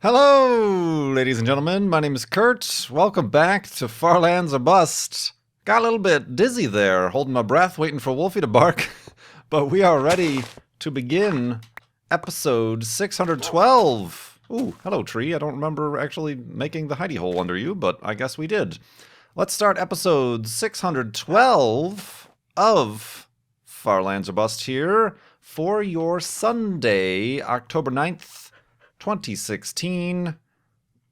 Hello, ladies and gentlemen. My name is Kurt. Welcome back to Far Lands or Bust. Got a little bit dizzy there, holding my breath, waiting for Wolfie to bark. But we are ready to begin episode 612. Ooh, hello, tree. I don't remember actually making the hidey hole under you, but I guess we did. Let's start episode 612 of Far Lands or Bust here for your Sunday, October 9th. 2016.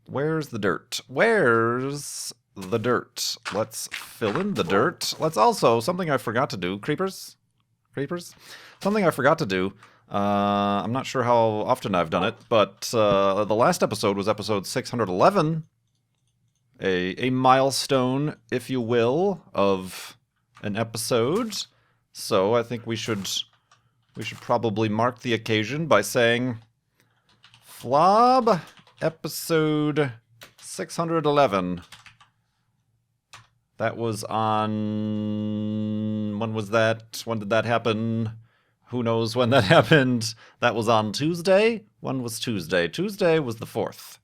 Where's the dirt? Where's the dirt? Let's fill in the dirt. Let's also, something I forgot to do, creepers? Something I forgot to do. I'm not sure how often I've done it, but the last episode was episode 611. A milestone, if you will, of an episode. So I think we should probably mark the occasion by saying Flob, episode 611. That was on... When was that? When did that happen? Who knows when that happened? That was on Tuesday? When was Tuesday? Tuesday was the 4th.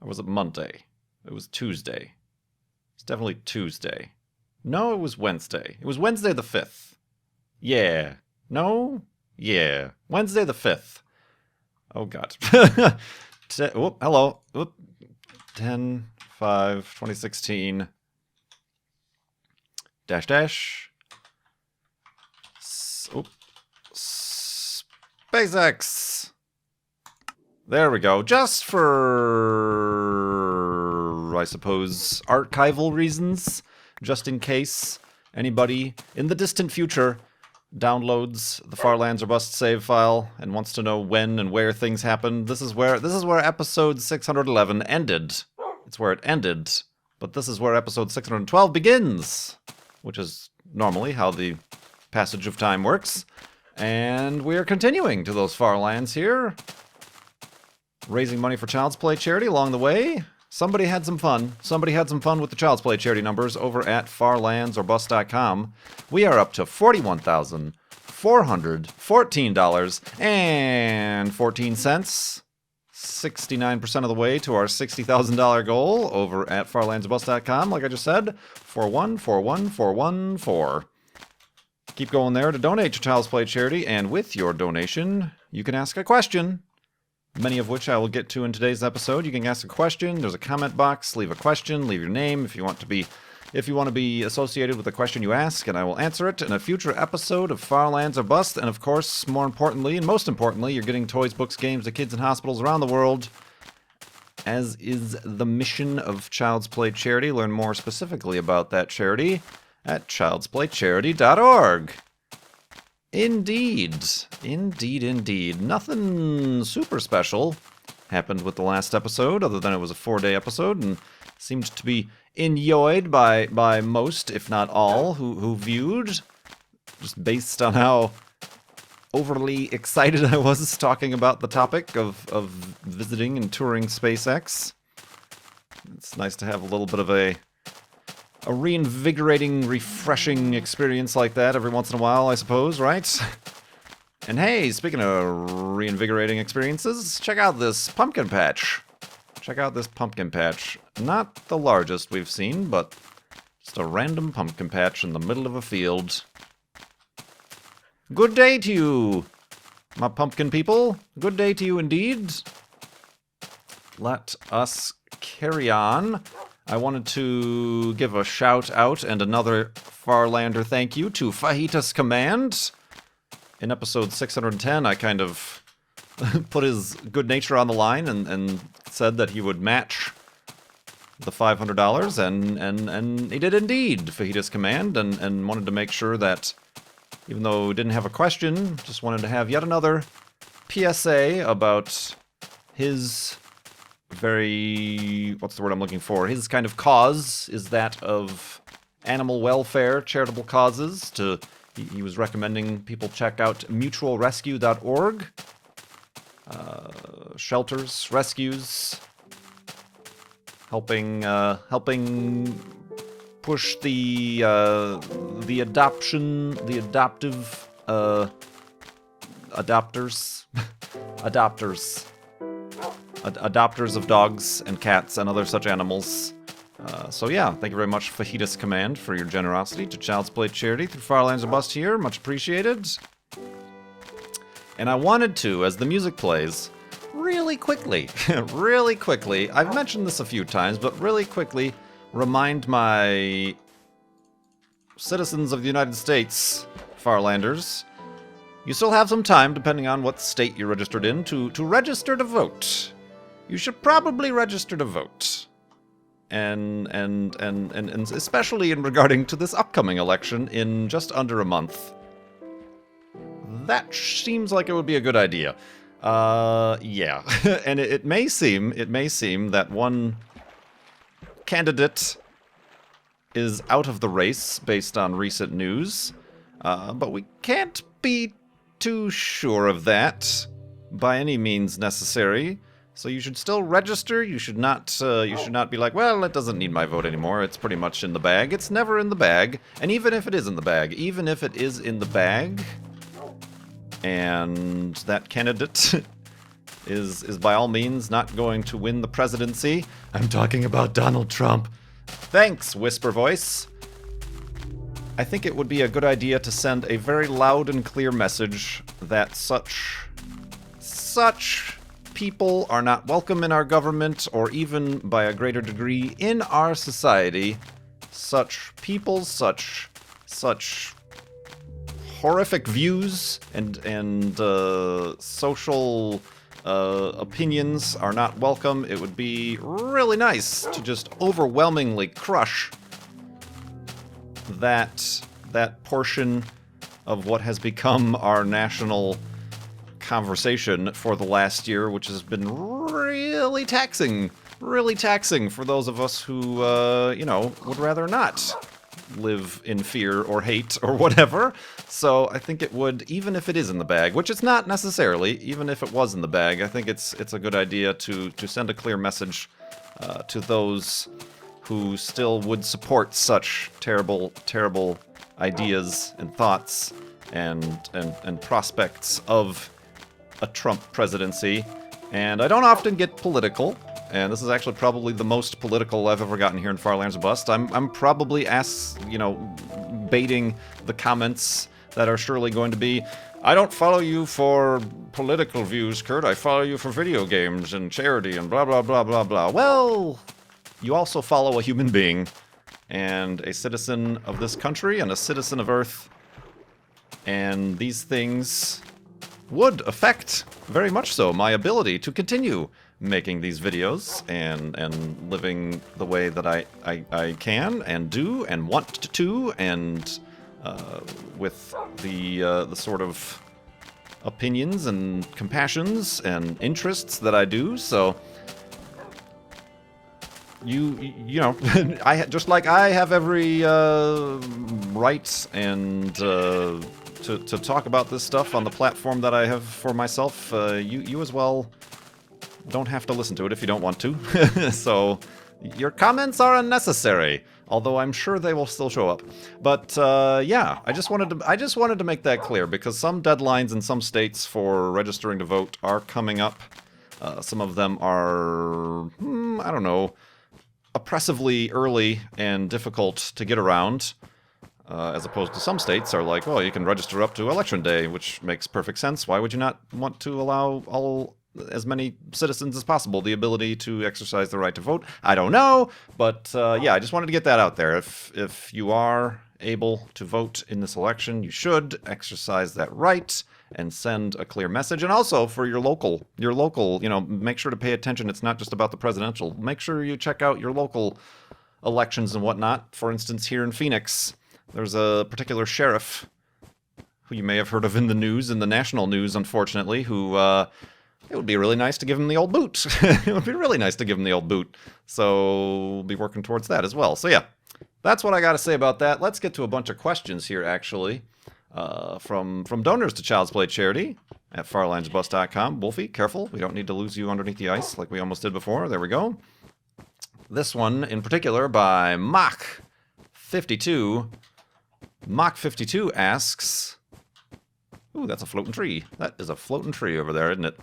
Or was it Monday? It was Tuesday. It's definitely Tuesday. No, it was Wednesday. It was Wednesday the 5th. Yeah. No? Yeah. Wednesday the 5th. Oh, God. Hello. 10/5/2016. SpaceX. There we go. Just for, I suppose, archival reasons. Just in case anybody in the distant future downloads the Far Lands or Bust save file and wants to know when and where things happened. This is where episode 611 ended. It's where it ended, but this is where episode 612 begins, which is normally how the passage of time works. And we are continuing to those far lands here, raising money for Child's Play charity along the way. Somebody had some fun. Somebody had some fun with the Child's Play charity numbers over at farlandsorbust.com. We are up to $41,414.14. 69% of the way to our $60,000 goal over at farlandsorbust.com, like I just said. 4141414. Keep going there to donate to Child's Play charity, and with your donation, you can ask a question. Many of which I will get to in today's episode. You can ask a question. There's a comment box. Leave a question. Leave your name if you want to be associated with the question you ask, and I will answer it in a future episode of Far Lands or Bust. And of course, more importantly, and most importantly, you're getting toys, books, games to kids in hospitals around the world, as is the mission of Child's Play Charity. Learn more specifically about that charity at childsplaycharity.org. Indeed. Nothing super special happened with the last episode, other than it was a 4-day episode, and seemed to be enjoyed by most, if not all, who viewed, just based on how overly excited I was talking about the topic of visiting and touring SpaceX. It's nice to have a little bit of a reinvigorating, refreshing experience like that every once in a while, I suppose, right? And hey, speaking of reinvigorating experiences, check out this pumpkin patch. Not the largest we've seen, but just a random pumpkin patch in the middle of a field. Good day to you, my pumpkin people. Good day to you indeed. Let us carry on. I wanted to give a shout out and another Farlander thank you to Fajitas Command. In episode 610, I kind of put his good nature on the line and said that he would match the $500, and he did indeed, Fajitas Command, and wanted to make sure that, even though he didn't have a question, just wanted to have yet another PSA about his what's the word I'm looking for? His kind of cause is that of animal welfare, charitable causes. He was recommending people check out mutualrescue.org. Shelters, rescues, helping push the adoptive adopters adopters of dogs and cats and other such animals. So yeah, thank you very much, Fajitas Command, for your generosity to Child's Play charity through Farlands or Bust here. Much appreciated. And I wanted to, as the music plays, really quickly, I've mentioned this a few times, but really quickly remind my citizens of the United States, Farlanders, you still have some time, depending on what state you're registered in, to register to vote. You should probably register to vote. And especially in regarding to this upcoming election in just under a month. That seems like it would be a good idea. Yeah. And it may seem that one candidate is out of the race based on recent news, but we can't be too sure of that by any means necessary. So you should still register. You should not be like, well, it doesn't need my vote anymore. It's pretty much in the bag. It's never in the bag. And even if it is in the bag, and that candidate is by all means not going to win the presidency. I'm talking about Donald Trump. Thanks, Whisper Voice. I think it would be a good idea to send a very loud and clear message that such people are not welcome in our government, or even by a greater degree in our society. Such people, such horrific views and social opinions are not welcome. It would be really nice to just overwhelmingly crush that portion of what has become our national conversation for the last year, which has been really taxing for those of us who, would rather not live in fear or hate or whatever. So I think it would, even if it is in the bag, which it's not necessarily, even if it was in the bag, I think it's a good idea to send a clear message to those who still would support such terrible ideas and thoughts and prospects of a Trump presidency. And I don't often get political, and this is actually probably the most political I've ever gotten here in Farlands or Bust. I'm probably baiting the comments that are surely going to be, I don't follow you for political views, Kurt. I follow you for video games and charity and blah, blah, blah, blah, blah. Well, you also follow a human being and a citizen of this country and a citizen of Earth. And these things would affect, very much so, my ability to continue making these videos and living the way that I can and do and want to, and with the sort of opinions and compassions and interests that I do. So you know, just like I have every right and to talk about this stuff on the platform that I have for myself, you as well don't have to listen to it if you don't want to. So your comments are unnecessary, although I'm sure they will still show up. But yeah, I just wanted to make that clear, because some deadlines in some states for registering to vote are coming up. Some of them are, I don't know, oppressively early and difficult to get around, as opposed to some states are like, well, you can register up to election day, which makes perfect sense. Why would you not want to allow as many citizens as possible the ability to exercise the right to vote? I don't know, but yeah, I just wanted to get that out there. If you are able to vote in this election, you should exercise that right and send a clear message. And also for your local, make sure to pay attention. It's not just about the presidential. Make sure you check out your local elections and whatnot. For instance, here in Phoenix, there's a particular sheriff who you may have heard of in the news, in the national news, unfortunately, who, it would be really nice to give him the old boot. It would be really nice to give him the old boot. So we'll be working towards that as well. So yeah, that's what I got to say about that. Let's get to a bunch of questions here, actually. From donors to Child's Play charity at farlandsbus.com. Wolfie, careful. We don't need to lose you underneath the ice like we almost did before. There we go. This one in particular by Mach52. Mach52 asks... Ooh, that's a floating tree. That is a floating tree over there, isn't it?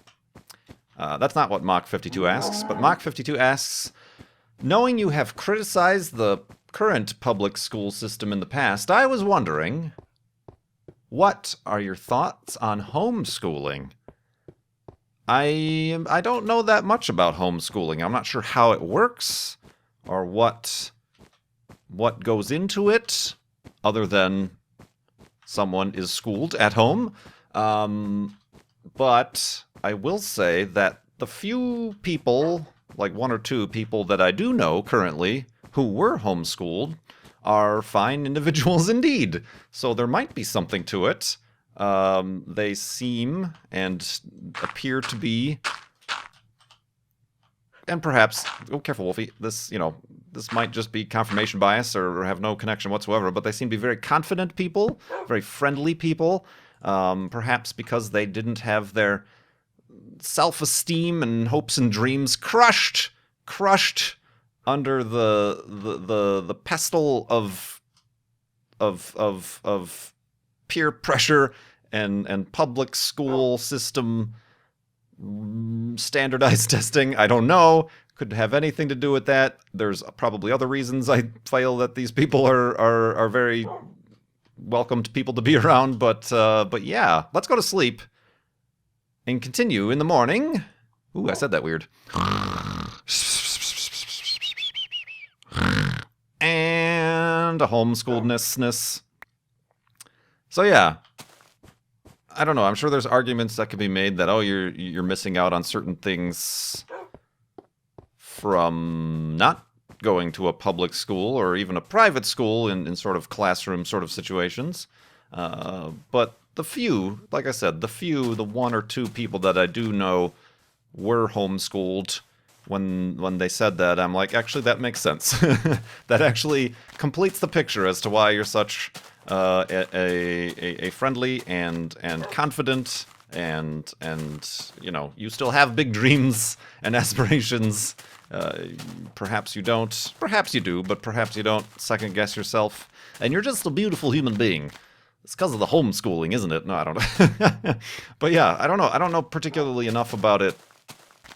That's not what Mach52 asks, but Mach52 asks, knowing you have criticized the current public school system in the past, I was wondering, what are your thoughts on homeschooling? I don't know that much about homeschooling. I'm not sure how it works or what goes into it, other than someone is schooled at home. But I will say that the few people, like one or two people that I do know currently who were homeschooled, are fine individuals indeed. So there might be something to it. They seem and appear to be, and perhaps, oh, careful, Wolfie, this might just be confirmation bias or have no connection whatsoever, but they seem to be very confident people, very friendly people, perhaps because they didn't have their self-esteem and hopes and dreams crushed under the pestle of peer pressure and public school system standardized testing. I don't know. Could have anything to do with that. There's probably other reasons I feel that these people are very welcomed people to be around. But yeah, let's go to sleep and continue in the morning. Ooh, I said that weird. And a homeschooledness. So yeah, I don't know. I'm sure there's arguments that could be made that, oh, you're missing out on certain things from not going to a public school or even a private school in sort of classroom sort of situations. But the few, like I said, the one or two people that I do know were homeschooled. When they said that, I'm like, actually, that makes sense. That actually completes the picture as to why you're such a friendly and confident and you still have big dreams and aspirations. Perhaps you don't. Perhaps you do, but perhaps you don't second guess yourself. And you're just a beautiful human being. It's because of the homeschooling, isn't it? No, I don't know. But yeah, I don't know. I don't know particularly enough about it,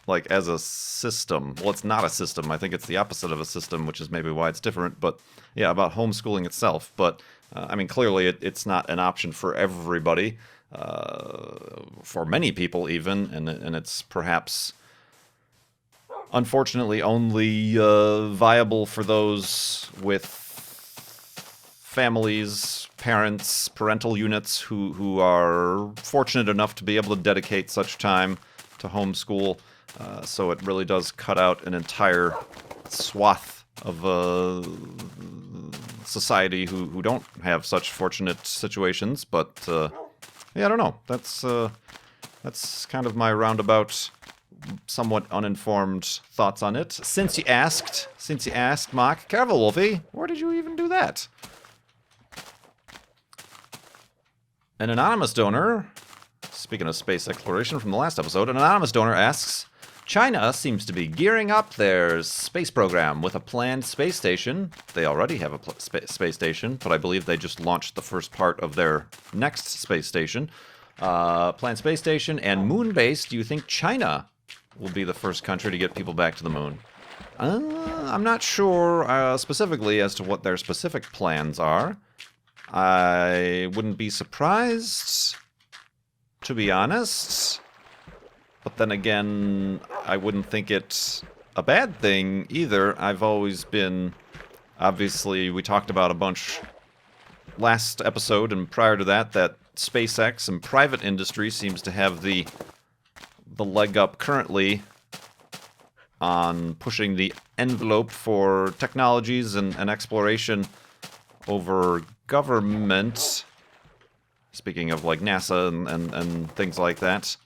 like, as a system. Well, it's not a system. I think it's the opposite of a system, which is maybe why it's different. But yeah, about homeschooling itself. But I mean, clearly it's not an option for everybody, for many people even, and it's perhaps, unfortunately, only viable for those with families, parents, parental units who are fortunate enough to be able to dedicate such time to homeschool. So it really does cut out an entire swath of society who don't have such fortunate situations. But yeah, I don't know. That's kind of my roundabout, somewhat uninformed thoughts on it. Since you asked, Mock, careful, Wolfie, where did you even do that? An anonymous donor, speaking of space exploration from the last episode, an anonymous donor asks, China seems to be gearing up their space program with a planned space station. They already have a space station, but I believe they just launched the first part of their next space station. Planned space station and moon base. Do you think China will be the first country to get people back to the moon? I'm not sure specifically as to what their specific plans are. I wouldn't be surprised, to be honest. But then again, I wouldn't think it's a bad thing either. I've always been, obviously, we talked about a bunch last episode and prior to that SpaceX and private industry seems to have the leg up currently on pushing the envelope for technologies and exploration over government. Speaking of like NASA and things like that.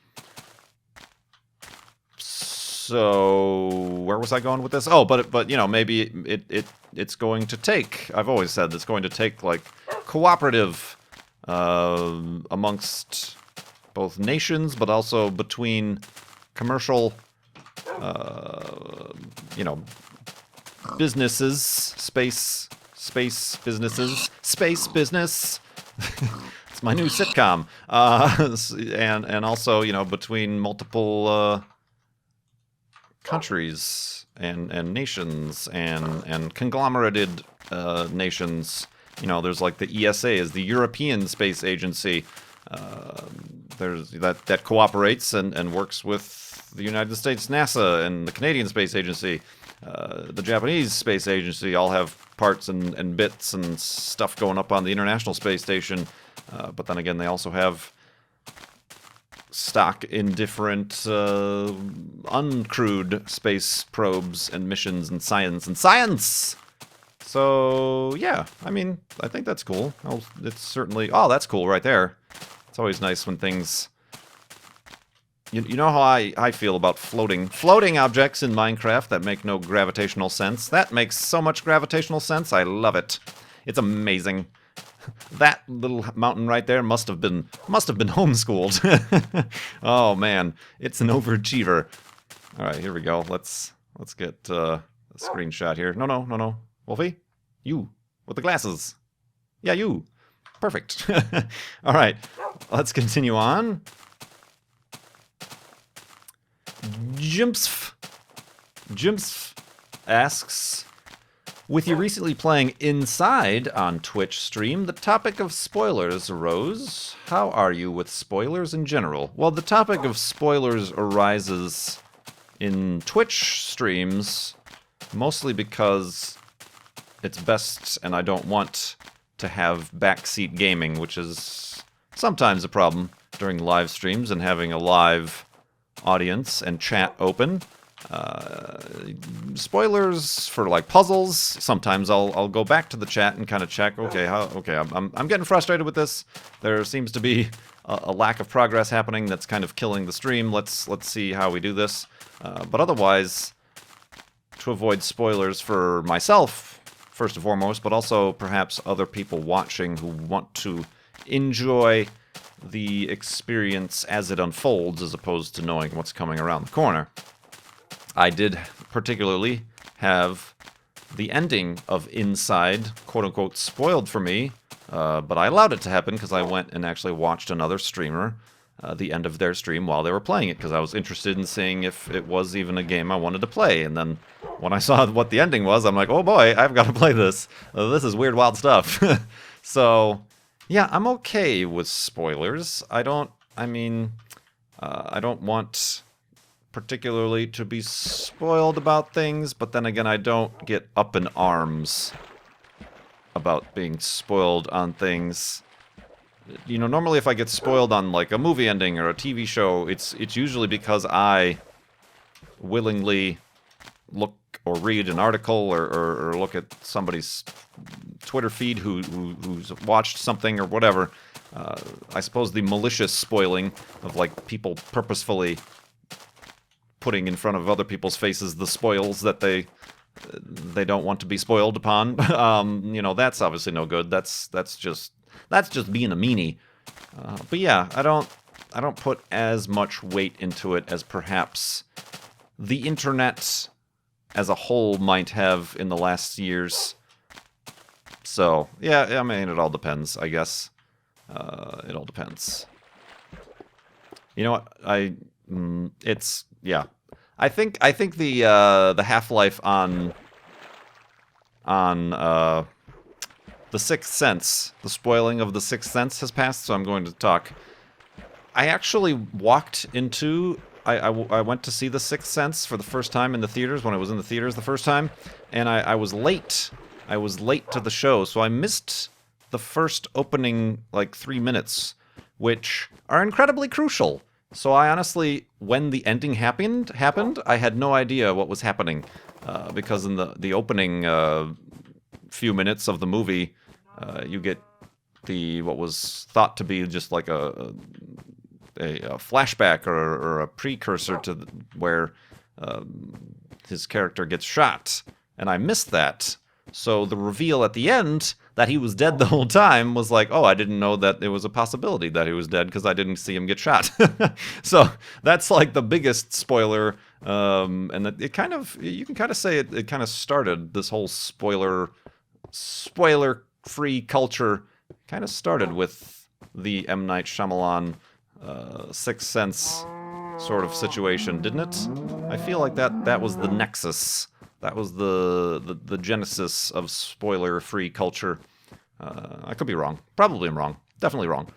So where was I going with this? Oh, but you know, maybe it's going to take. I've always said it's going to take like cooperative amongst both nations, but also between commercial, businesses, space businesses, space business. It's my new sitcom, and also between multiple countries and nations and conglomerated nations. You know, there's like the ESA is the European Space Agency. There's that cooperates and works with the United States NASA and the Canadian Space Agency. The Japanese Space Agency all have parts and bits and stuff going up on the International Space Station. But then again, they also have stock in different uncrewed space probes and missions and science. So, yeah, I mean, I think that's cool. It's certainly... Oh, that's cool right there. It's always nice when things... You know how I feel about floating objects in Minecraft that make no gravitational sense? That makes so much gravitational sense. I love it. It's amazing. That little mountain right there must have been homeschooled. Oh man, it's an overachiever. All right, here we go. Let's get a screenshot here. No, Wolfie, you with the glasses. Yeah, you. Perfect. All right, let's continue on. Jimpsf asks, with you recently playing Inside on Twitch stream, the topic of spoilers arose. How are you with spoilers in general? Well, the topic of spoilers arises in Twitch streams mostly because it's best and I don't want to have backseat gaming, which is sometimes a problem during live streams and having a live audience and chat open. Spoilers for like puzzles. Sometimes I'll go back to the chat and kind of check. Okay, I'm getting frustrated with this. There seems to be a lack of progress happening that's kind of killing the stream. Let's see how we do this. But otherwise, to avoid spoilers for myself first and foremost, but also perhaps other people watching who want to enjoy the experience as it unfolds as opposed to knowing what's coming around the corner. I did particularly have the ending of Inside, quote-unquote, spoiled for me, but I allowed it to happen because I went and actually watched another streamer, the end of their stream while they were playing it, because I was interested in seeing if it was even a game I wanted to play. And then when I saw what the ending was, I'm like, oh boy, I've got to play this. This is weird, wild stuff. So... yeah, I'm okay with spoilers. I don't want particularly to be spoiled about things, but then again, I don't get up in arms about being spoiled on things. You know, normally if I get spoiled on like a movie ending or a TV show, it's usually because I willingly look or read an article or look at somebody's Twitter feed who's watched something or whatever. I suppose the malicious spoiling of like people purposefully putting in front of other people's faces the spoils that they don't want to be spoiled upon. You know, that's obviously no good. That's just being a meanie. But yeah, I don't put as much weight into it as perhaps the internet as a whole might have in the last years. So, yeah, I mean, it all depends, I guess. It all depends. You know what? Yeah. I think the half-life on The Sixth Sense, the spoiling of The Sixth Sense has passed, so I'm going to talk. I actually walked into... I went to see The Sixth Sense for the first time in the theaters, when I was in the theaters the first time, and I was late. I was late to the show, so I missed the first opening, like, 3 minutes, which are incredibly crucial. So I honestly, when the ending happened, I had no idea what was happening, because in the opening few minutes of the movie, you get what was thought to be just like a flashback or a precursor to where his character gets shot, and I missed that. So the reveal at the end that he was dead the whole time was like, oh, I didn't know that there was a possibility that he was dead because I didn't see him get shot. So that's like the biggest spoiler, and it kind of, you can kind of say it kind of started this whole spoiler-free culture. Kind of started with the M. Night Shyamalan Sixth Sense sort of situation, didn't it? I feel like that was the nexus. That was the genesis of spoiler-free culture. I could be wrong. Probably I'm wrong. Definitely wrong.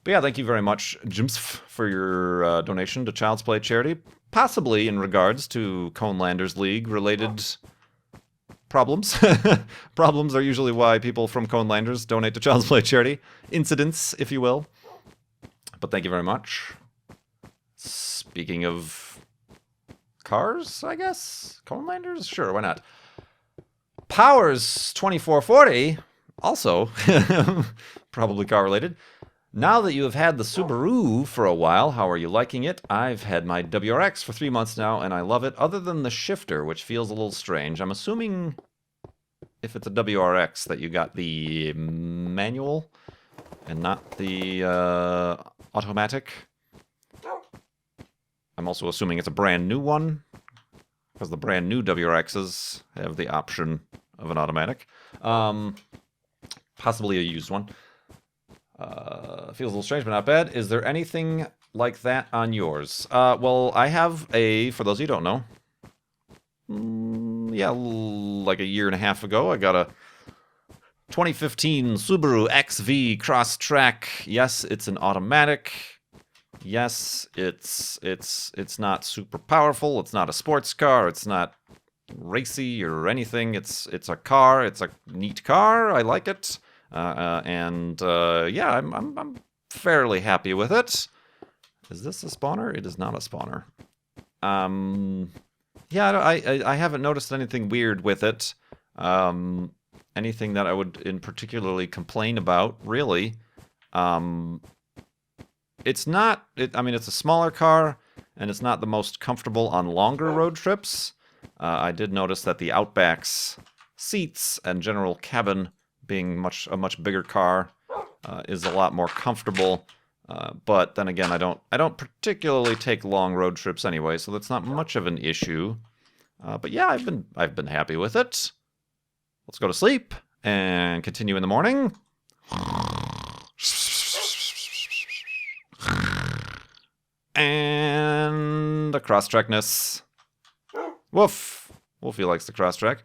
But yeah, thank you very much, Jimsf, for your donation to Child's Play charity. Possibly in regards to Conelanders League related problems. Problems are usually why people from Conelanders donate to Child's Play charity. Incidents, if you will. But thank you very much. Speaking of cars, I guess? Conelanders? Sure, why not? Powers 2440, also probably car related. Now that you have had the Subaru for a while, how are you liking it? I've had my WRX for 3 months now, and I love it, other than the shifter, which feels a little strange. I'm assuming if it's a WRX that you got the manual and not the automatic. I'm also assuming it's a brand new one, because the brand new WRXs have the option of an automatic. Possibly a used one. Feels a little strange, but not bad. Is there anything like that on yours? Well, I have for those of you who don't know, yeah, like a year and a half ago, I got a 2015 Subaru XV Crosstrek. Yes, it's an automatic. Yes, it's not super powerful. It's not a sports car. It's not racy or anything. It's a car. It's a neat car. I like it. Yeah, I'm fairly happy with it. Is this a spawner? It is not a spawner. Yeah, I haven't noticed anything weird with it. Anything that I would in particularly complain about, really. It's not. I mean, it's a smaller car, and it's not the most comfortable on longer road trips. I did notice that the Outback's seats and general cabin, being a much bigger car, is a lot more comfortable. But then again, I don't particularly take long road trips anyway, so that's not much of an issue. But yeah, I've been happy with it. Let's go to sleep and continue in the morning. And the Crosstrekness. Woof. Wolfie likes the Crosstrek.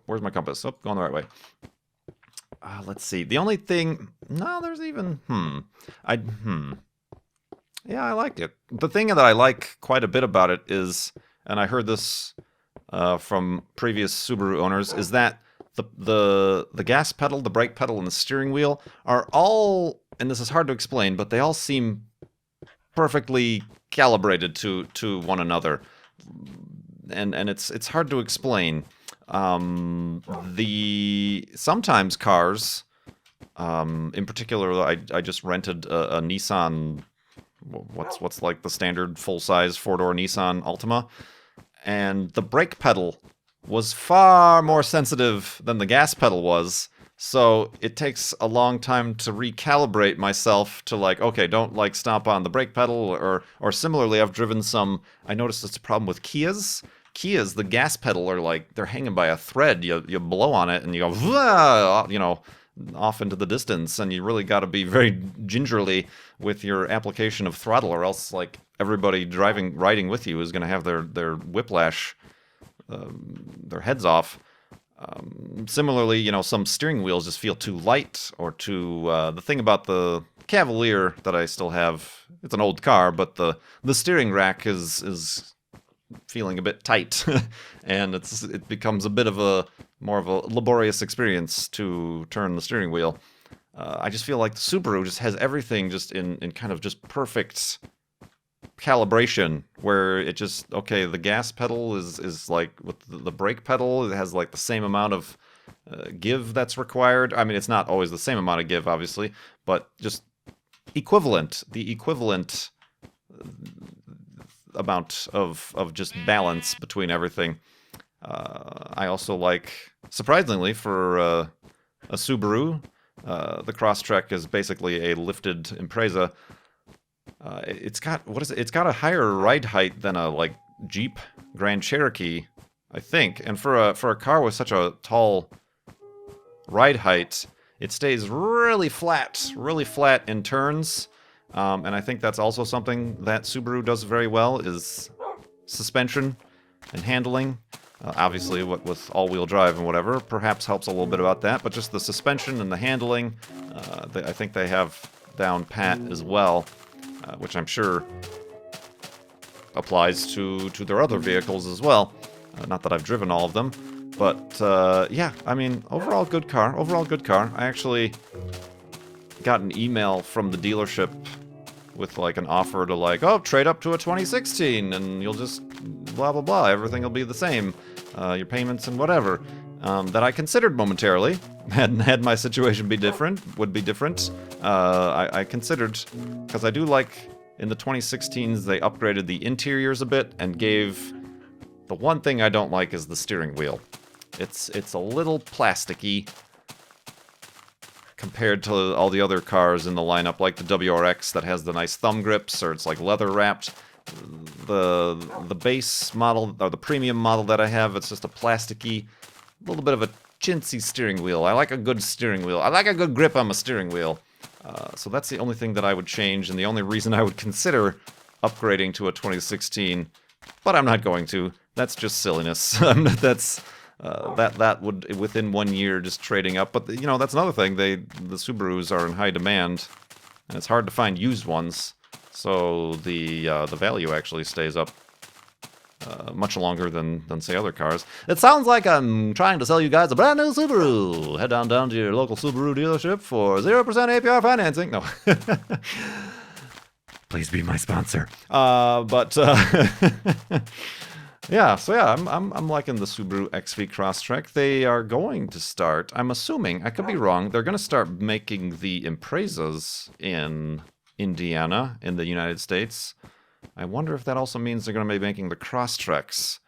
Where's my compass? Oh, going the right way. Let's see. The only thing... No, there's even... Yeah, I liked it. The thing that I like quite a bit about it is, and I heard this from previous Subaru owners, is that the gas pedal, the brake pedal, and the steering wheel are all, and this is hard to explain, but they all seem perfectly calibrated to one another. And it's hard to explain. Sometimes cars, in particular, I just rented a Nissan. What's like the standard full-size 4-door Nissan Altima, and the brake pedal was far more sensitive than the gas pedal was. So it takes a long time to recalibrate myself to like, okay, don't like stomp on the brake pedal, or similarly, I've driven some. I noticed it's a problem with Kias. Kias, the gas pedal are like, they're hanging by a thread. You blow on it and you go, off into the distance, and you really got to be very gingerly with your application of throttle, or else like everybody riding with you is going to have their whiplash, their heads off. Similarly, some steering wheels just feel too light or too... the thing about the Cavalier that I still have, it's an old car, but the steering rack is feeling a bit tight, and it becomes a bit of more of a laborious experience to turn the steering wheel. I just feel like the Subaru just has everything just in kind of just perfect calibration, where it just, okay, the gas pedal is like with the brake pedal, it has like the same amount of give that's required. I mean, it's not always the same amount of give, obviously, but just the equivalent amount of just balance between everything. I also like, surprisingly, for a Subaru, the Crosstrek is basically a lifted Impreza. It's got, it's got a higher ride height than a like Jeep Grand Cherokee, I think. And for a car with such a tall ride height, it stays really flat in turns. And I think that's also something that Subaru does very well, is suspension and handling. Obviously, with all-wheel drive and whatever, perhaps helps a little bit about that, but just the suspension and the handling, I think they have down pat as well, which I'm sure applies to their other vehicles as well. Not that I've driven all of them, but yeah, I mean, overall good car. Overall good car. I actually got an email from the dealership with like an offer to like, oh, trade up to a 2016 and you'll just blah blah blah, everything will be the same, your payments and whatever. That I considered momentarily. Had my situation be different, would be different. I considered, because I do like, in the 2016s they upgraded the interiors a bit and gave, the one thing I don't like is the steering wheel. It's a little plasticky compared to all the other cars in the lineup, like the WRX that has the nice thumb grips, or it's like leather wrapped. The base model, or the premium model that I have, it's just a plasticky, little bit of a chintzy steering wheel. I like a good steering wheel. I like a good grip on my steering wheel. So that's the only thing that I would change, and the only reason I would consider upgrading to a 2016, but I'm not going to. That's just silliness. That's... that would, within 1 year, just trading up. But, you know, that's another thing. The Subarus are in high demand, and it's hard to find used ones. So the value actually stays up much longer than, say, other cars. It sounds like I'm trying to sell you guys a brand new Subaru. Head down to your local Subaru dealership for 0% APR financing. No. Please be my sponsor. Yeah, so yeah, I'm liking the Subaru XV Crosstrek. They are going to start, I'm assuming, I could be wrong, they're going to start making the Imprezas in Indiana, in the United States. I wonder if that also means they're going to be making the Crosstreks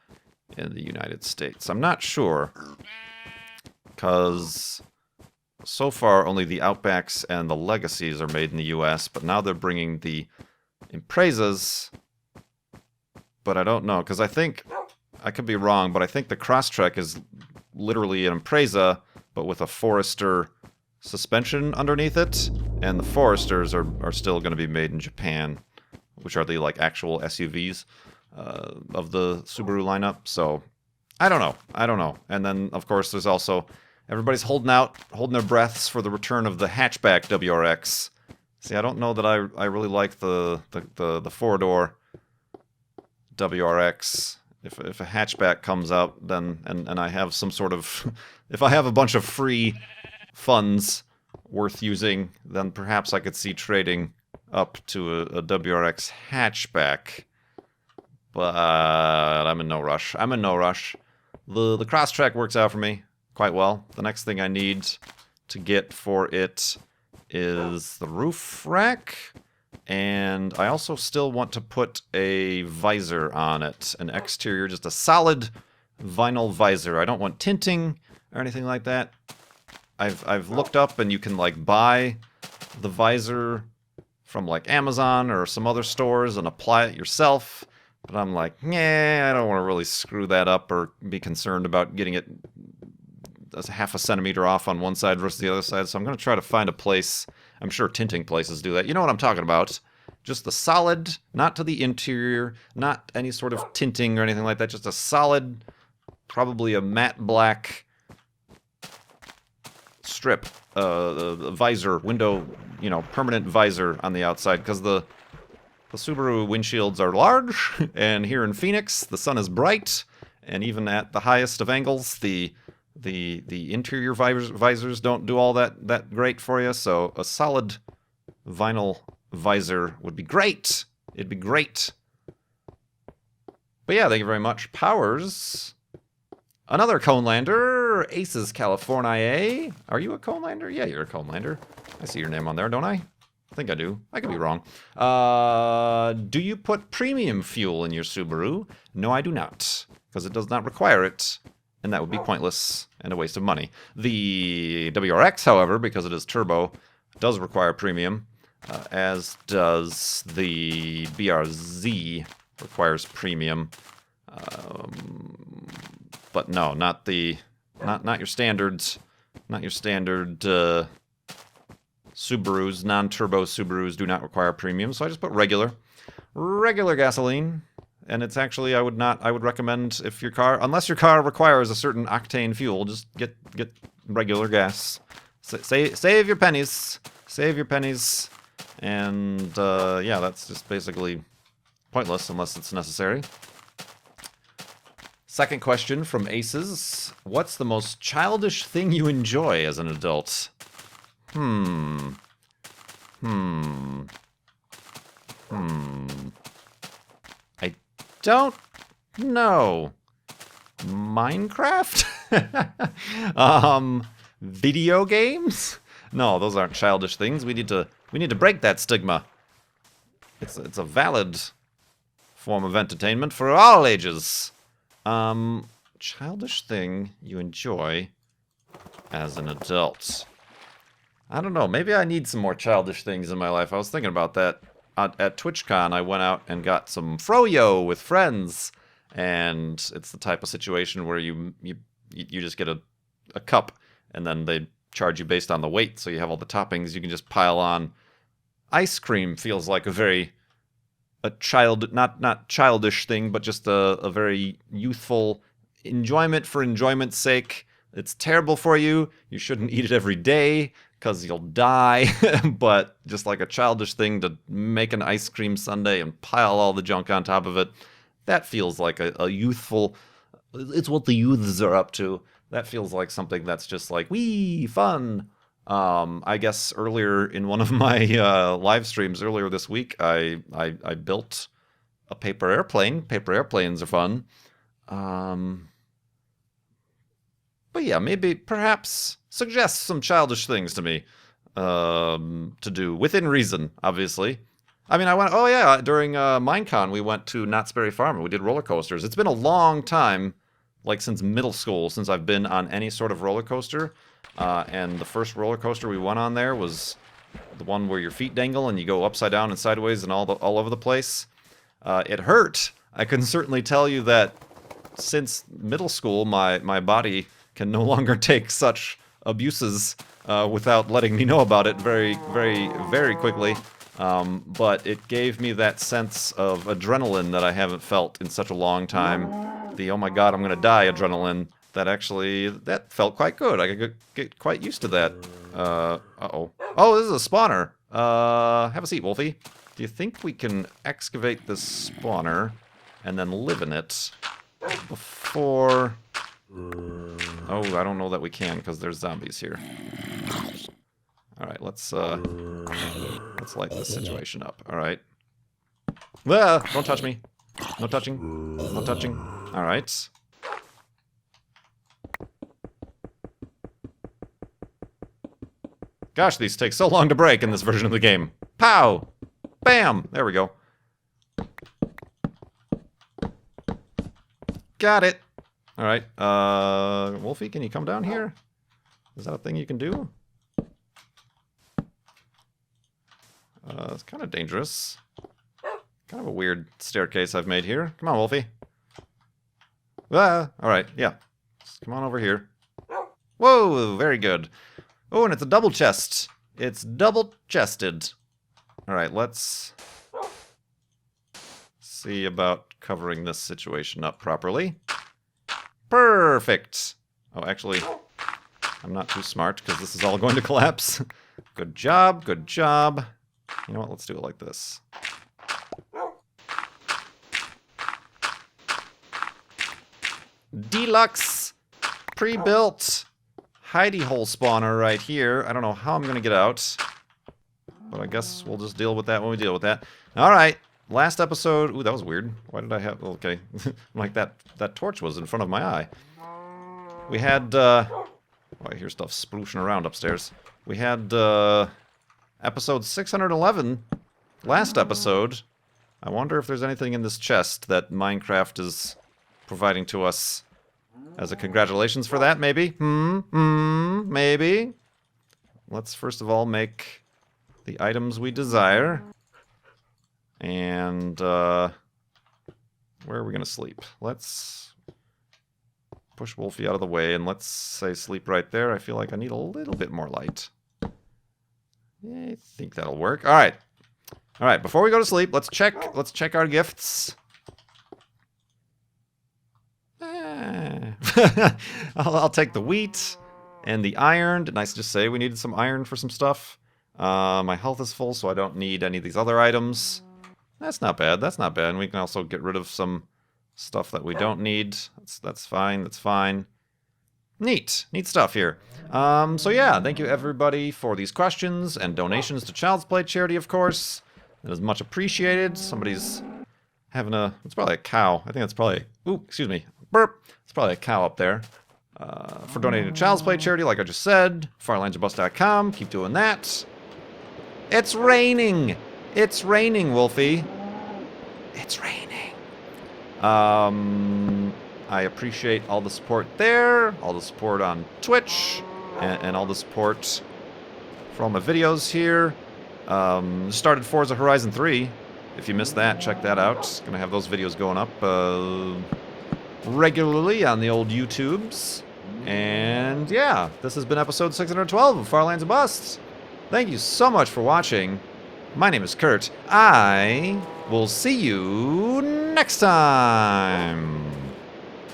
in the United States. I'm not sure, because so far only the Outbacks and the Legacies are made in the US, but now they're bringing the Imprezas. But I don't know, because I think, I could be wrong, but I think the Crosstrek is literally an Impreza, but with a Forester suspension underneath it, and the Foresters are still going to be made in Japan, which are the like actual SUVs of the Subaru lineup. So I don't know. And then of course there's also, everybody's holding their breaths for the return of the hatchback WRX. See, I don't know that I really like the 4-door WRX. If a hatchback comes out, then and I have some sort of if I have a bunch of free funds worth using, then perhaps I could see trading up to a WRX hatchback. But I'm in no rush. The Crosstrek works out for me quite well. The next thing I need to get for it is the roof rack. And I also still want to put a visor on it, an exterior, just a solid vinyl visor. I don't want tinting or anything like that. I've looked up, and you can like buy the visor from like Amazon or some other stores and apply it yourself. But I'm like, yeah, I don't want to really screw that up or be concerned about getting it half a centimeter off on one side versus the other side. So I'm going to try to find a place. I'm sure tinting places do that. You know what I'm talking about. Just the solid, not to the interior, not any sort of tinting or anything like that. Just a solid, probably a matte black strip, visor, window, you know, permanent visor on the outside. Because the Subaru windshields are large, and here in Phoenix, the sun is bright, and even at the highest of angles, the interior visors don't do all that great for you, so a solid vinyl visor would be great. It'd be great. But yeah, thank you very much. Powers. Another Conelander, Aces California. Are you a Conelander? Yeah, you're a Conelander. I see your name on there, don't I? I think I do. I could be wrong. Do you put premium fuel in your Subaru? No, I do not, because it does not require it, and that would be pointless and a waste of money. The WRX, however, because it is turbo, does require premium, as does the BRZ requires premium. But no, not your standard Subarus, non-turbo Subarus do not require premium, so I just put regular gasoline. And it's actually, I would recommend if your car, unless your car requires a certain octane fuel, just get regular gas. Save your pennies. Save your pennies. And, yeah, that's just basically pointless unless it's necessary. Second question from Aces. What's the most childish thing you enjoy as an adult? I don't know. Minecraft? Video games? No, those aren't childish things. We need to break that stigma. It's a valid form of entertainment for all ages. Childish thing you enjoy as an adult. I don't know. Maybe I need some more childish things in my life. I was thinking about that. At TwitchCon, I went out and got some froyo with friends, and it's the type of situation where you just get a cup, and then they charge you based on the weight, so you have all the toppings. You can just pile on. Ice cream feels like not childish thing, but just a very youthful enjoyment for enjoyment's sake. It's terrible for you. You shouldn't eat it every day because you'll die. But just like a childish thing to make an ice cream sundae and pile all the junk on top of it, that feels like a youthful... It's what the youths are up to. That feels like something that's just like, wee, fun. I guess earlier in one of my live streams earlier this week, I built a paper airplane. Paper airplanes are fun. But yeah, maybe, perhaps, suggest some childish things to me to do, within reason, obviously. I mean, during Minecon, we went to Knott's Berry Farm and we did roller coasters. It's been a long time, like since middle school, since I've been on any sort of roller coaster. And the first roller coaster we went on there was the one where your feet dangle and you go upside down and sideways and all over the place. It hurt. I can certainly tell you that since middle school, my body can no longer take such abuses without letting me know about it very, very, very quickly. But it gave me that sense of adrenaline that I haven't felt in such a long time. The, oh my god, I'm gonna die adrenaline. That felt quite good. I could get quite used to that. Uh-oh. Oh, this is a spawner. Have a seat, Wolfie. Do you think we can excavate this spawner and then live in it before... Oh, I don't know that we can because there's zombies here. Alright, let's light this situation up. Alright. Ah, don't touch me. No touching. No touching. Alright. Gosh, these take so long to break in this version of the game. Pow! Bam! There we go. Got it! Alright, Wolfie, can you come down here? Is that a thing you can do? It's kind of dangerous. Kind of a weird staircase I've made here. Come on, Wolfie. Ah, alright, yeah. Just come on over here. Whoa, very good. Oh, and it's a double chest. It's double-chested. Alright, let's see about covering this situation up properly. Perfect! Oh, actually, I'm not too smart because this is all going to collapse. Good job, good job. You know what, let's do it like this. Deluxe pre-built hidey hole spawner right here. I don't know how I'm gonna get out, but I guess we'll just deal with that when we deal with that. Alright, last episode... Ooh, that was weird. Why did I have... Okay. Like that torch was in front of my eye. We had, Oh, I hear stuff splooshing around upstairs. We had, episode 611. Last episode. I wonder if there's anything in this chest that Minecraft is providing to us as a congratulations for that, maybe? Maybe? Let's first of all make the items we desire. And, where are we gonna sleep? Let's push Wolfie out of the way and let's say sleep right there. I feel like I need a little bit more light. I think that'll work. All right. All right, before we go to sleep, let's check our gifts. I'll take the wheat and the iron. Didn't I just say we needed some iron for some stuff? My health is full, so I don't need any of these other items. That's not bad. That's not bad. And we can also get rid of some stuff that we don't need. That's fine. That's fine. Neat stuff here. So yeah, thank you everybody for these questions and donations to Child's Play charity, of course. That is much appreciated. Somebody's having it's probably a cow. I think that's probably, ooh, excuse me, burp. It's probably a cow up there. For donating to Child's Play charity, like I just said, farlandsabust.com. Keep doing that. It's raining. It's raining, Wolfie. It's raining. I appreciate all the support there, all the support on Twitch, and all the support for all my videos here. Started Forza Horizon 3. If you missed that, check that out. Gonna have those videos going up regularly on the old YouTubes. And yeah, this has been episode 612 of Farlands and Busts. Thank you so much for watching. My name is Kurt. I will see you next time.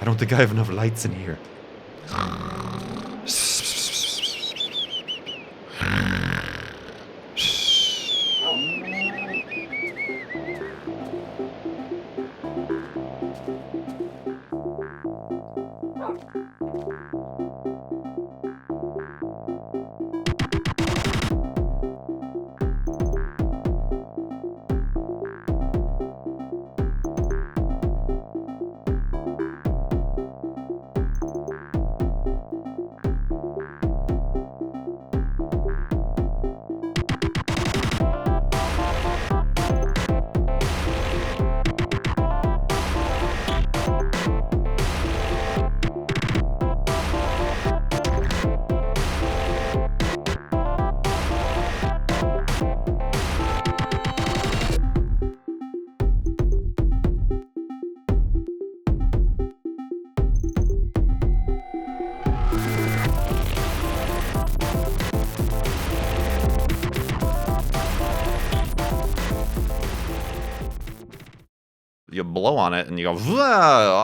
I don't think I have enough lights in here. You blow on it and you go, "Whoa!"